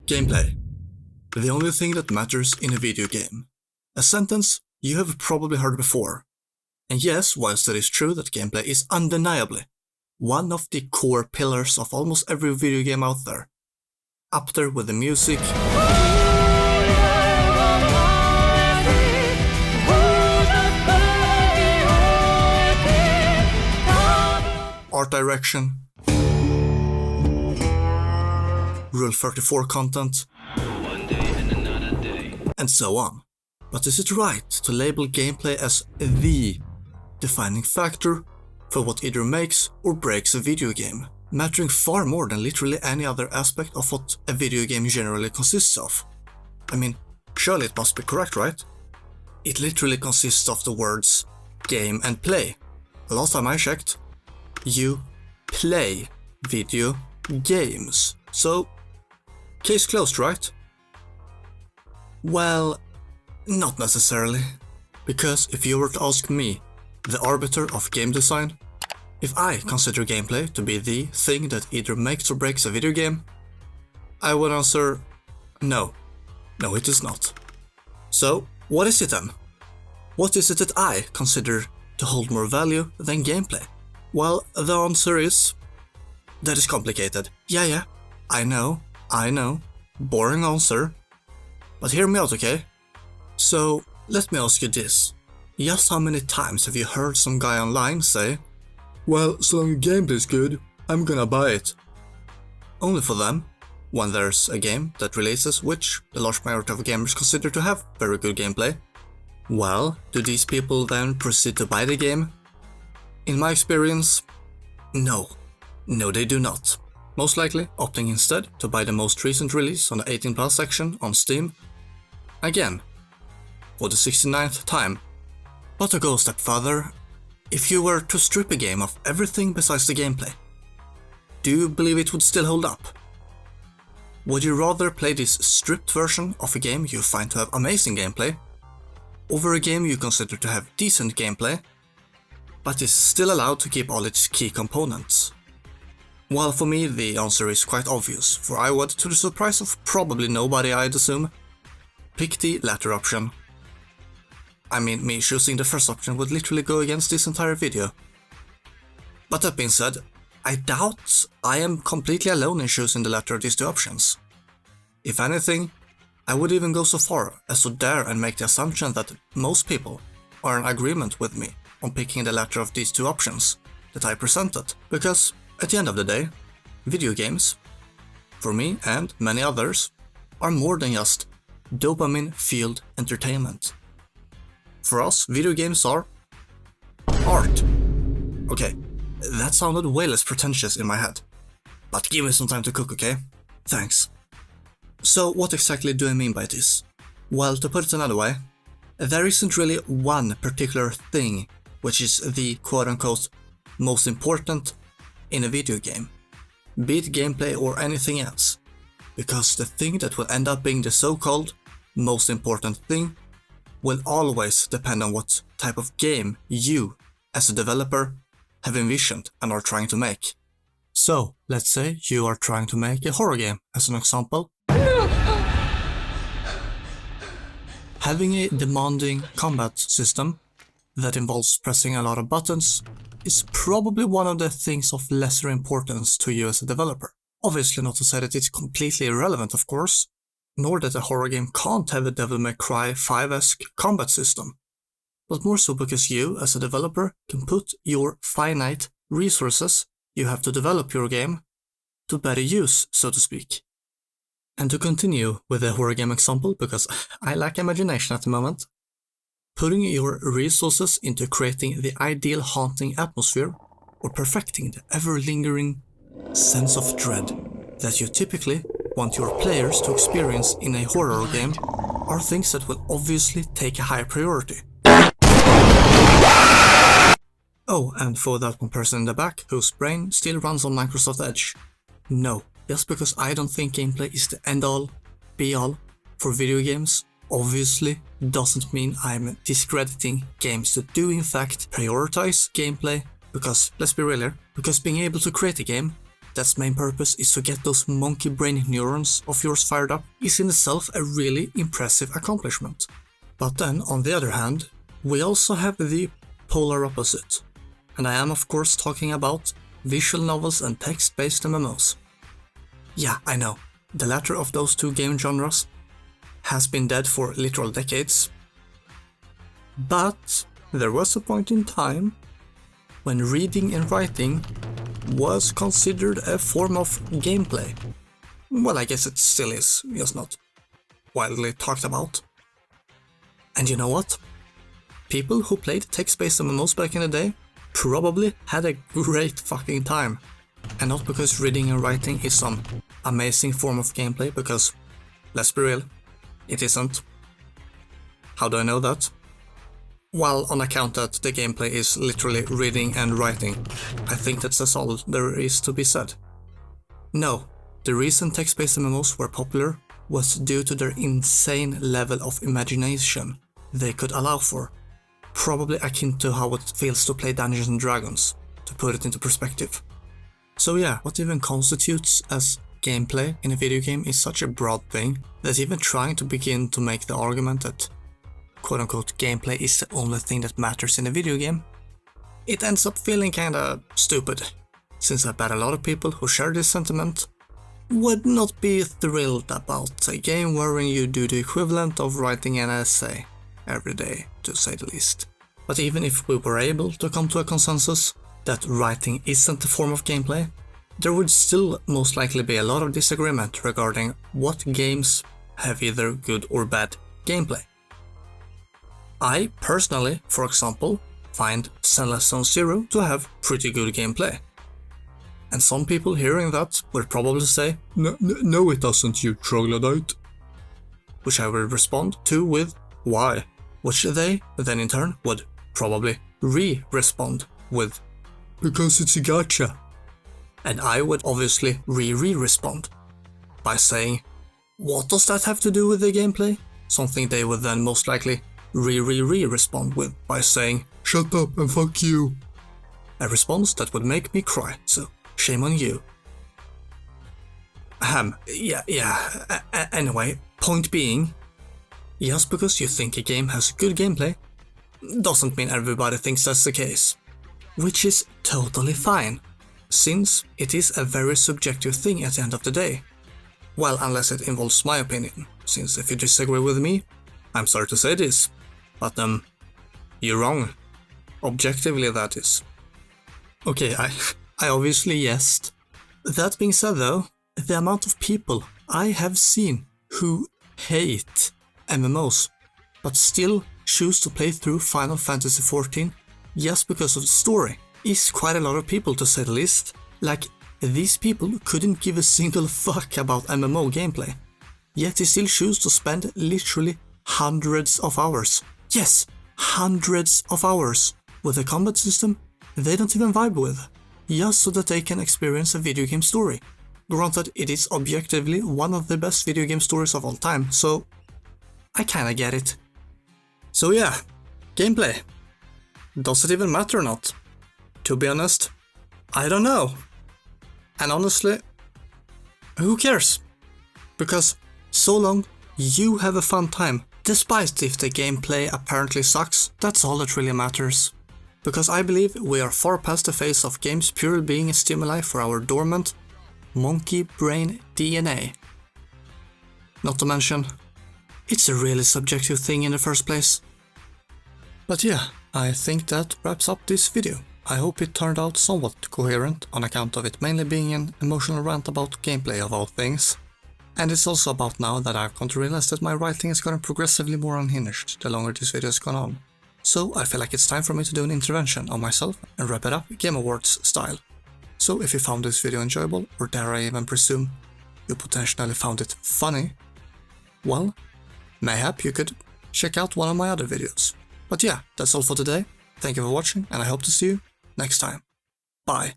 Gameplay. The only thing that matters in a video game. A sentence you have probably heard before. And yes, whilst it is true that gameplay is undeniably one of the core pillars of almost every video game out there, up there with the music, art direction, Rule 34 content, and so on. But is it right to label gameplay as the defining factor for what either makes or breaks a video game, mattering far more than literally any other aspect of what a video game generally consists of? I mean, surely it must be correct, right? It literally consists of the words game and play. Last time I checked, you play video games. So, case closed, right? Well, not necessarily. Because if you were to ask me, the arbiter of game design, if I consider gameplay to be the thing that either makes or breaks a video game, I would answer no. No, it is not. So, what is it then? What is it that I consider to hold more value than gameplay? Well, the answer is... that is complicated. Yeah, I know. Boring answer. But hear me out, okay? So, let me ask you this. Just how many times have you heard some guy online say, well, so long as gameplay is good, I'm gonna buy it. Only for them, when there's a game that releases which the large majority of gamers consider to have very good gameplay, well, do these people then proceed to buy the game? In my experience, no. No, they do not. Most likely opting instead to buy the most recent release on the 18+ section on Steam. Again, for the 69th time. But to go a step further, if you were to strip a game of everything besides the gameplay, do you believe it would still hold up? Would you rather play this stripped version of a game you find to have amazing gameplay, over a game you consider to have decent gameplay, but is still allowed to keep all its key components? Well, for me the answer is quite obvious, for I would, to the surprise of probably nobody I'd assume, pick the latter option. I mean, me choosing the first option would literally go against this entire video. But that being said, I doubt I am completely alone in choosing the latter of these two options. If anything, I would even go so far as to dare and make the assumption that most people are in agreement with me on picking the latter of these two options that I presented, because at the end of the day, video games, for me and many others, are more than just dopamine-fueled entertainment. For us, video games are art. Okay, that sounded way less pretentious in my head. But give me some time to cook, okay? Thanks. So what exactly do I mean by this? Well, to put it another way, there isn't really one particular thing which is the quote-unquote most important in a video game, be it gameplay or anything else, because the thing that will end up being the so-called most important thing will always depend on what type of game you, as a developer, have envisioned and are trying to make. So, let's say you are trying to make a horror game, as an example. Having a demanding combat system that involves pressing a lot of buttons is probably one of the things of lesser importance to you as a developer. Obviously not to say that it's completely irrelevant, of course, nor that a horror game can't have a Devil May Cry 5-esque combat system, but more so because you, as a developer, can put your finite resources you have to develop your game to better use, so to speak. And to continue with the horror game example, because I lack imagination at the moment, putting your resources into creating the ideal haunting atmosphere or perfecting the ever-lingering sense of dread that you typically want your players to experience in a horror game are things that will obviously take a high priority. Oh, and for that one person in the back whose brain still runs on Microsoft Edge, no, just because I don't think gameplay is the end-all, be-all for video games, obviously doesn't mean I'm discrediting games that do in fact prioritize gameplay, because, let's be real here, because being able to create a game that's main purpose is to get those monkey brain neurons of yours fired up is in itself a really impressive accomplishment. But then, on the other hand, we also have the polar opposite. And I am of course talking about visual novels and text-based MMOs. Yeah, I know, the latter of those two game genres has been dead for literal decades. But there was a point in time when reading and writing was considered a form of gameplay. Well, I guess it still is, just not widely talked about. And you know what? People who played text-based MMOs back in the day probably had a great fucking time. And not because reading and writing is some amazing form of gameplay, because, let's be real, it isn't. How do I know that? Well, on account that the gameplay is literally reading and writing. I think that's all there is to be said. No, the reason text-based MMOs were popular was due to their insane level of imagination they could allow for. Probably akin to how it feels to play Dungeons and Dragons, to put it into perspective. So yeah, what even constitutes as gameplay in a video game is such a broad thing that even trying to begin to make the argument that quote-unquote gameplay is the only thing that matters in a video game, it ends up feeling kinda stupid, since I bet a lot of people who share this sentiment would not be thrilled about a game wherein you do the equivalent of writing an essay every day, to say the least. But even if we were able to come to a consensus that writing isn't a form of gameplay, there would still most likely be a lot of disagreement regarding what games have either good or bad gameplay. I personally, for example, find Zenless Zone Zero to have pretty good gameplay. And some people hearing that would probably say, no it doesn't, you troglodyte. Which I will respond to with, why? Which they then in turn would probably respond with, because it's a gacha. And I would obviously respond by saying, what does that have to do with the gameplay? Something they would then most likely respond with by saying, shut up and fuck you. A response that would make me cry, so shame on you. Anyway, point being, just because you think a game has good gameplay doesn't mean everybody thinks that's the case. Which is totally fine, since it is a very subjective thing at the end of the day. Well, unless it involves my opinion, since if you disagree with me, I'm sorry to say this, but you're wrong. Objectively, that is. Okay, I obviously yesed. That being said though, the amount of people I have seen who hate MMOs, but still choose to play through Final Fantasy XIV just because of the story is quite a lot of people, to say the least. Like, these people couldn't give a single fuck about MMO gameplay, yet they still choose to spend literally hundreds of hours. Yes, hundreds of hours with a combat system they don't even vibe with, just so that they can experience a video game story. Granted, it is objectively one of the best video game stories of all time, so I kinda get it. So yeah, gameplay. Does it even matter or not? To be honest, I don't know. And honestly, who cares? Because so long you have a fun time, despite if the gameplay apparently sucks, that's all that really matters. Because I believe we are far past the phase of games purely being a stimuli for our dormant monkey brain DNA. Not to mention, it's a really subjective thing in the first place. But yeah, I think that wraps up this video. I hope it turned out somewhat coherent on account of it mainly being an emotional rant about gameplay of all things. And it's also about now that I've come to realize that my writing has gotten progressively more unhinged the longer this video has gone on. So I feel like it's time for me to do an intervention on myself and wrap it up Game Awards style. So if you found this video enjoyable, or dare I even presume you potentially found it funny, well, mayhap you could check out one of my other videos. But yeah, that's all for today. Thank you for watching, and I hope to see you next time. Bye.